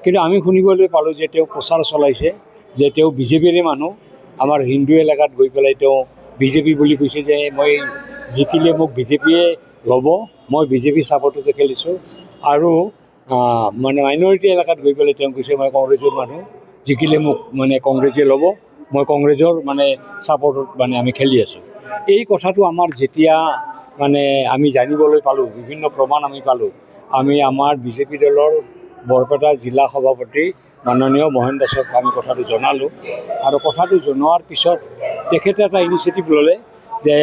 কিন্তু আমি শুনিবলৈ পালোঁ যে তেওঁ প্ৰচাৰ চলাইছে যে তেওঁ বিজেপিৰে মানুহ, আমাৰ হিন্দু এলেকাত গৈ পেলাই তেওঁ বিজেপি বুলি কৈছে যে মই জিকিলে মোক বিজেপিয়ে ল'ব, মই বিজেপি ছাপৰ্টতে খেলিছোঁ। আৰু মানে মাইনৰিটি এলেকাত গৈ পেলাই তেওঁ কৈছে মই কংগ্ৰেছৰ মানুহ, জিকিলে মোক মানে কংগ্ৰেছে ল'ব, মই কংগ্ৰেছৰ মানে ছাপৰ্টত মানে আমি খেলি আছোঁ। এই কথাটো আমাৰ যেতিয়া মানে আমি জানিবলৈ পালোঁ, বিভিন্ন প্ৰমাণ আমি পালোঁ, আমি আমাৰ বিজেপি দলৰ বৰপেটা জিলা সভাপতি মাননীয় মহেন দাসক আমি কথাটো জনালোঁ। আৰু কথাটো জনোৱাৰ পিছত তেখেতে এটা ইনিচিয়েটিভ ল'লে যে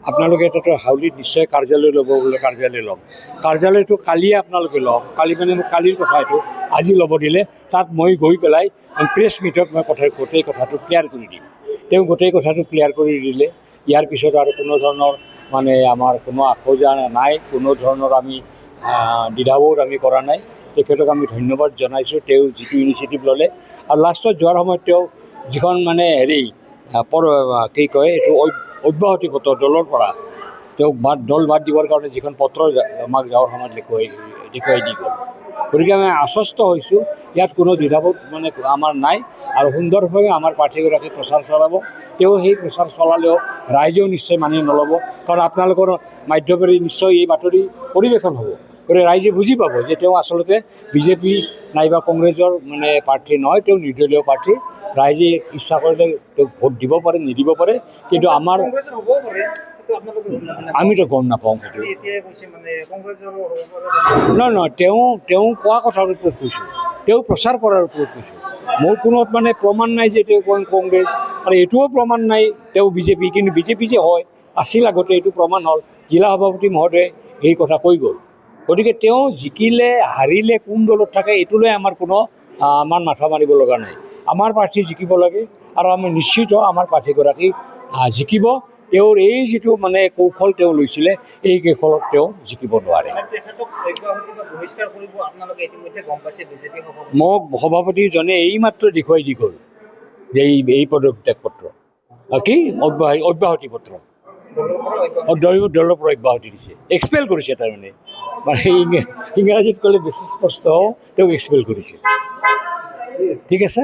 আপোনালোকে এটাতো হাউলীত নিশ্চয় কাৰ্যালয় ল'ব, বোলে কাৰ্যালয় ল'ম। কাৰ্যালয়টো কালিয়ে আপোনালোকে লওক, কালি মানে মোক কালিৰ কথা এইটো, আজি ল'ব দিলে, তাত মই গৈ পেলাই প্ৰেছ মিটত মই গোটেই কথাটো ক্লিয়াৰ কৰি দিম। তেওঁ গোটেই কথাটো ক্লিয়াৰ কৰি দিলে। ইয়াৰ পিছত আৰু কোনো ধৰণৰ মানে আমাৰ কোনো আখোজা নাই, কোনো ধৰণৰ আমি দ্বিধাবোধ আমি কৰা নাই। তেখেতক আমি ধন্যবাদ জনাইছোঁ, তেওঁ যিটো ইনিচিয়েটিভ ল'লে। আৰু লাষ্টত যোৱাৰ সময়ত তেওঁ যিখন মানে কি কয় এইটো অব্যাহতি পত্ৰ দলৰ পৰা তেওঁক দল বাদ দিবৰ কাৰণে যিখন পত্ৰ আমাক যাৱাৰ সময়ত দেখুৱাই দি গ'ল। গতিকে আমি আশ্বস্ত হৈছোঁ, ইয়াত কোনো দ্বিধাবোধ মানে আমাৰ নাই। আৰু সুন্দৰভাৱে আমাৰ প্ৰাৰ্থীগৰাকী প্ৰচাৰ চলাব। তেওঁ সেই প্ৰচাৰ চলালেও ৰাইজেও নিশ্চয় মানি নল'ব, কাৰণ আপোনালোকৰ মাধ্যমেৰে নিশ্চয় এই বাতৰি পৰিৱেশন হ'ব। গতিকে ৰাইজে বুজি পাব যে তেওঁ আচলতে বিজেপি নাইবা কংগ্ৰেছৰ মানে প্ৰাৰ্থী নহয়, তেওঁ নিৰ্দলীয় প্ৰাৰ্থী। ৰাইজে ইচ্ছা কৰিলে তেওঁক ভোট দিব পাৰে, নিদিব পাৰে, কিন্তু আমাৰ আমিতো গম নাপাওঁ সেইটো। নহয়, তেওঁ কোৱা কথাৰ ওপৰত কৈছোঁ, তেওঁ প্ৰচাৰ কৰাৰ ওপৰত কৈছোঁ। মোৰ কোনো মানে প্ৰমাণ নাই যে তেওঁ কংগ্ৰেছ, আৰু এইটোও প্ৰমাণ নাই তেওঁ বিজেপি, কিন্তু বিজেপি যে হয় আছিল আগতে এইটো প্ৰমাণ হ'ল। জিলা সভাপতি মহোদয়ে এই কথা কৈ গ'ল। গতিকে তেওঁ জিকিলে হাৰিলে কোন দলত থাকে এইটোলৈ আমাৰ মাথা মাৰিব লগা নাই। আমাৰ প্ৰাৰ্থী জিকিব লাগে, আৰু আমি নিশ্চিত আমাৰ প্ৰাৰ্থীগৰাকী জিকিব। তেওঁৰ এই যিটো মানে কৌশল তেওঁ লৈছিলে, এই কৌশলত তেওঁ জিকিব নোৱাৰে। মোক সভাপতিজনে এইমাত্ৰ দেখুৱাই দি গ'ল যে এই পদত্যাগ পত্ৰ কি অব্যাহতি পত্ৰ দলৰ পৰা অব্যাহতি দিছে, এক্সপেল কৰিছে। তাৰমানে ইংৰাজীত ক'লে বেছি স্পষ্ট, তেওঁক এক্সপেল কৰিছে। ঠিক আছে।